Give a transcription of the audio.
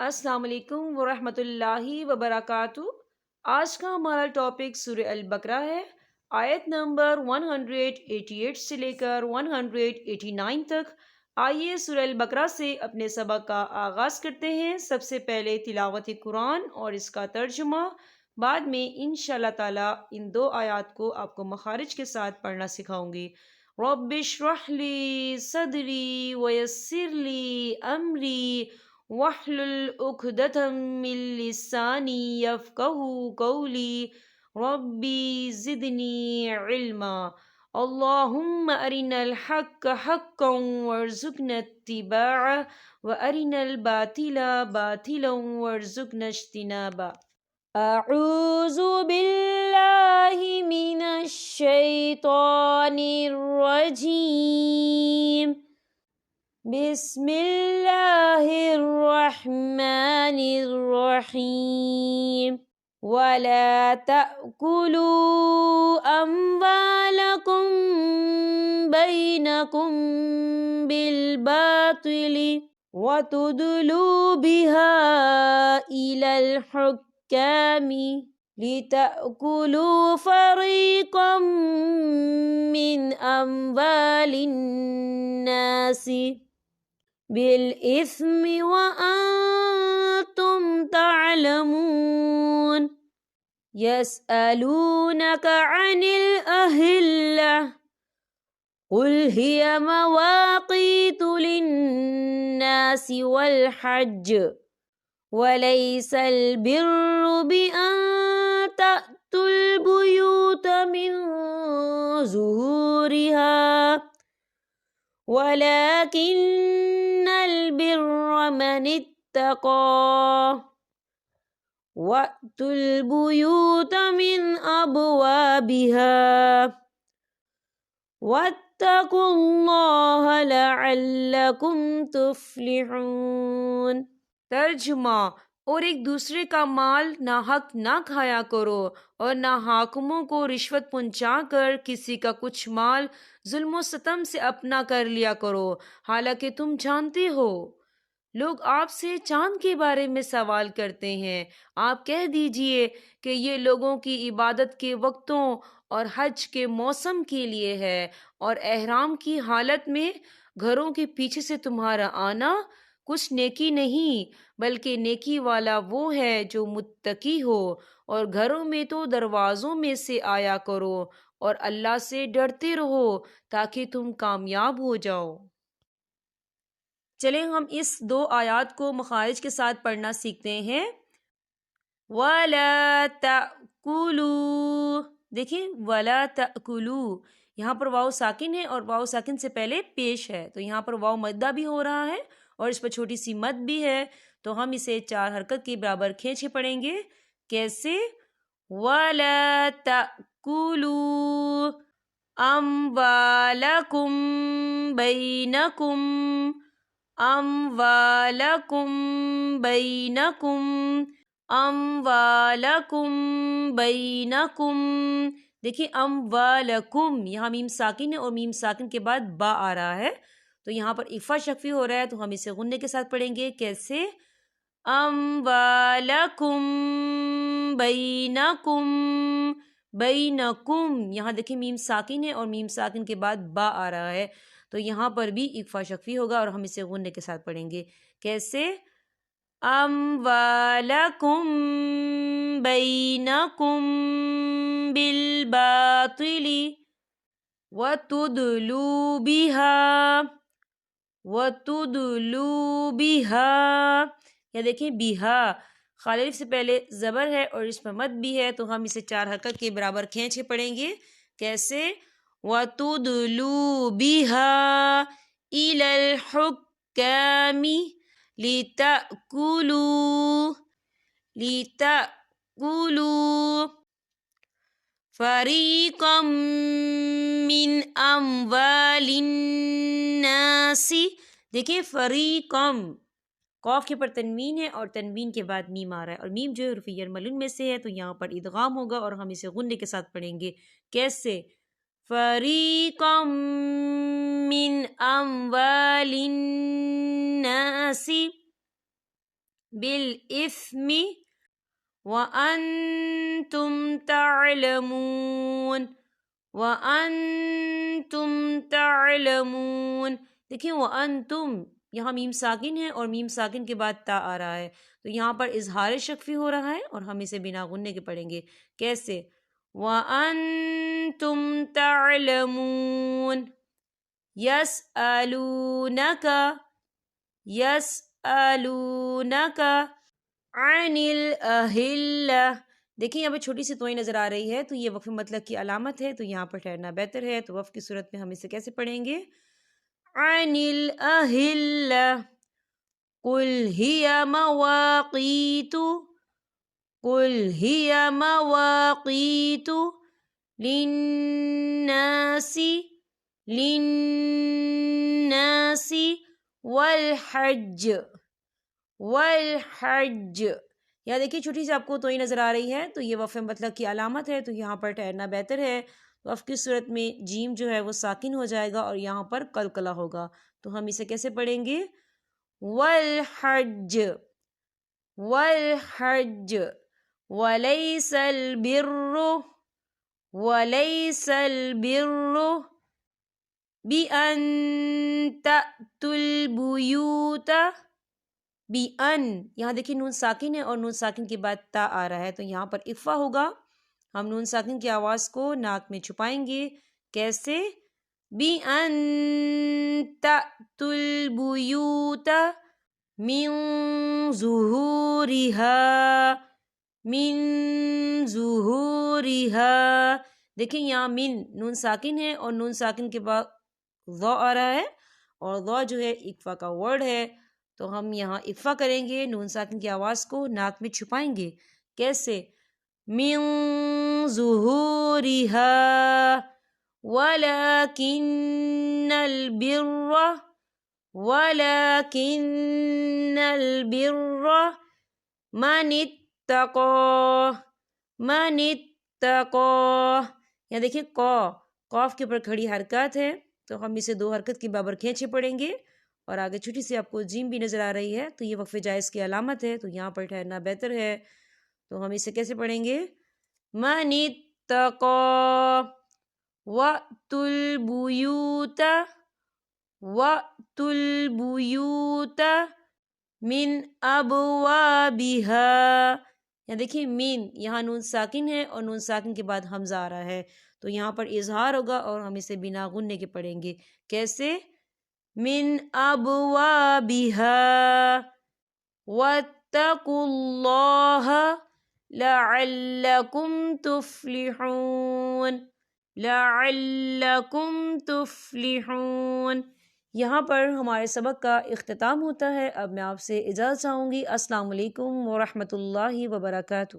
السلام علیکم ورحمۃ اللہ وبرکاتہ۔ آج کا ہمارا ٹاپک سورہ البقرہ ہے۔ آیت نمبر 188 سے لے کر 189 تک۔ آئیے سورہ البقرہ سے اپنے سبق کا آغاز کرتے ہیں۔ سب سے پہلے تلاوت قرآن اور اس کا ترجمہ، بعد میں انشاءاللہ تعالی ان دو آیات کو آپ کو مخارج کے ساتھ پڑھنا سکھاؤں گی۔ رب اشرح لی صدری ویسر لی امری واحلل عقدۃ من لسانی یفقہوا قولی ربی زدنی علما۔ اللہم ارنا الحق حقا وارزقنا اتباعہ وارنا الباطل باطلا وارزقنا اجتنابہ۔ اعوذ باللہ من الشیطان الرجیم، بسم اللہ الرحمن الرحیم۔ وَلَا تَأْكُلُوا أَمْوَالَكُمْ بَيْنَكُمْ بِالْبَاطِلِ وَتُدْلُوا بِهَا إِلَى الْحُكَّامِ لِتَأْكُلُوا فَرِيقًا مِّنْ أَمْوَالِ النَّاسِ بِالْإِثْمِ وَأَنْتُمْ تعلمون۔ يسألونك عن الأهلة قل هي مواقيت للناس والحج وليس البر بأن تأتوا البيوت من ظهورها ولكن البر من اتقى وَأْتُوا الْبُيُوتَ مِنْ أَبْوَابِهَا وَاتَّقُوا اللَّهَ لَعَلَّكُمْ تُفْلِحُونَ۔ ترجمہ: اور ایک دوسرے کا مال ناحق نہ کھایا کرو اور نہ حاکموں کو رشوت پہنچا کر کسی کا کچھ مال ظلم و ستم سے اپنا کر لیا کرو، حالانکہ تم جانتے ہو لوگ آپ سے چاند کے بارے میں سوال کرتے ہیں۔ آپ کہہ دیجئے کہ یہ لوگوں کی عبادت کے وقتوں اور حج کے موسم کے لیے ہے، اور احرام کی حالت میں گھروں کے پیچھے سے تمہارا آنا کچھ نیکی نہیں، بلکہ نیکی والا وہ ہے جو متقی ہو، اور گھروں میں تو دروازوں میں سے آیا کرو اور اللہ سے ڈرتے رہو تاکہ تم کامیاب ہو جاؤ۔ چلیں ہم اس دو آیات کو مخارج کے ساتھ پڑھنا سیکھتے ہیں۔ وَلَا تَأْكُلُوا، دیکھیں وَلَا تَأْكُلُوا، یہاں پر واو ساکن ہے اور واو ساکن سے پہلے پیش ہے، تو یہاں پر واو مدہ بھی ہو رہا ہے اور اس پر چھوٹی سی مد بھی ہے، تو ہم اسے 4 حرکت کے برابر کھینچ کے پڑھیں گے۔ کیسے؟ وَلَا تَأْكُلُوا أَمْوَالَكُمْ بَيْنَكُمْ اموالکم بینکم اموالکم بینکم۔ دیکھیں اموالکم، یہاں میم ساکن ہے اور میم ساکن کے بعد با آ رہا ہے، تو یہاں پر اخفا شفوی ہو رہا ہے، تو ہم اسے غنّے کے ساتھ پڑھیں گے۔ کیسے؟ اموالکم بینکم بینکم، یہاں دیکھیں میم ساکن ہے اور میم ساکن کے بعد با آ رہا ہے، تو یہاں پر بھی اخفا شفوی ہوگا اور ہم اسے غنّے کے ساتھ پڑھیں گے۔ کیسے؟ اموالکم بینکم بالباطل وتدلوا بها، یا دیکھیں بہا، خال الف سے پہلے زبر ہے اور اس پر مد بھی ہے، تو ہم اسے 4 حرکت کے برابر کھینچ کے پڑھیں گے۔ کیسے؟ وَتُدْلُوا بِهَا إِلَى الْحُكَّامِ لِتَأْكُلُوا فَرِيقًا مِّنْ أَمْوَالِ النَّاسِ۔ دیکھیں فریقم، قوف کے پر تنوین ہے اور تنوین کے بعد میم آ رہا ہے، اور میم جو ہے حرف یرملون میں سے ہے، تو یہاں پر ادغام ہوگا اور ہم اسے غنّے کے ساتھ پڑھیں گے۔ کیسے؟ فَرِيقًا مِّنْ أَمْوَالِ النَّاسِ، بالإثم وأنتم تعلمون وأنتم تعلمون. دیکھیں وأنتم یہاں میم ساکن ہے اور میم ساکن کے بعد تا آ رہا ہے، تو یہاں پر اظہار شفوی ہو رہا ہے اور ہم اسے بنا غننے کے پڑھیں گے. کیسے؟ وَأَنْتُمْ تَعْلَمُونَ. يَسْأَلُونَكَ يَسْأَلُونَكَ عَنِ الْأَهِلَّةِ. دیکھیں یہاں پہ چھوٹی سی توئی نظر آ رہی ہے، تو یہ وقف مطلق کی علامت ہے، تو یہاں پر ٹھہرنا بہتر ہے. تو وقف کی صورت میں ہم اسے کیسے پڑھیں گے؟ عَنِ الْأَهِلَّةِ قُلْ هِيَ مَوَاقِيتُ قُلْ هِيَ مَوَاقِيتُ لِلنَّاسِ والحج. یہاں دیکھیے چھوٹی سی آپ کو توئی نظر آ رہی ہے، تو یہ وقف مطلق کی علامت ہے، تو یہاں پر ٹھہرنا بہتر ہے. وقف کی صورت میں جیم جو ہے وہ ساکن ہو جائے گا اور یہاں پر قلقلہ ہوگا. تو ہم اسے کیسے پڑھیں گے؟ والحج والحج وَلَيْسَ الْبِرُّ بِأَن تَأْتُوا الْبُيُوتَ بِأَن. یہاں دیکھیں نون ساکن ہے اور نون ساکن کے بعد تا آ رہا ہے، تو یہاں پر اخفا ہوگا. ہم نون ساکن کی آواز کو ناک میں چھپائیں گے. کیسے؟ بِأَن تَأْتُوا الْبُيُوتَ مِن ظُهُورِهَا. دیکھیں یہاں من نون ساکن ہے اور نون ساکن کے بعد ضا آ رہا ہے، اور ضا جو ہے اکفا کا ورڈ ہے، تو ہم یہاں اکفا کریں گے، نون ساکن کی آواز کو ناک میں چھپائیں گے. کیسے؟ من ظُهُورِهَا وَلَكِنَّ الْبِرَّ مَنِ اتَّقَى. یہاں دیکھیں قاف کے اوپر کھڑی حرکات ہے، تو ہم اسے دو حرکت کی برابر کھینچے پڑھیں گے. اور آگے چھوٹی سی آپ کو جیم بھی نظر آ رہی ہے، تو یہ وقف جائز کی علامت ہے، تو یہاں پر ٹھہرنا بہتر ہے. تو ہم اسے کیسے پڑھیں گے؟ مَنِ اتَّقَى وَأْتُوا الْبُيُوتَ مِنْ أَبْوَابِهَا. یہاں دیکھیں مین یہاں نون ساکن ہے اور نون ساکن کے بعد حمزہ آ رہا ہے، تو یہاں پر اظہار ہوگا اور ہم اسے بنا غننے کے پڑھیں گے. کیسے؟ من أبوابها واتقوا الله لعلكم تفلحون. یہاں پر ہمارے سبق کا اختتام ہوتا ہے. اب میں آپ سے اجازت چاہوں گی. السلام علیکم ورحمۃ اللہ وبرکاتہ.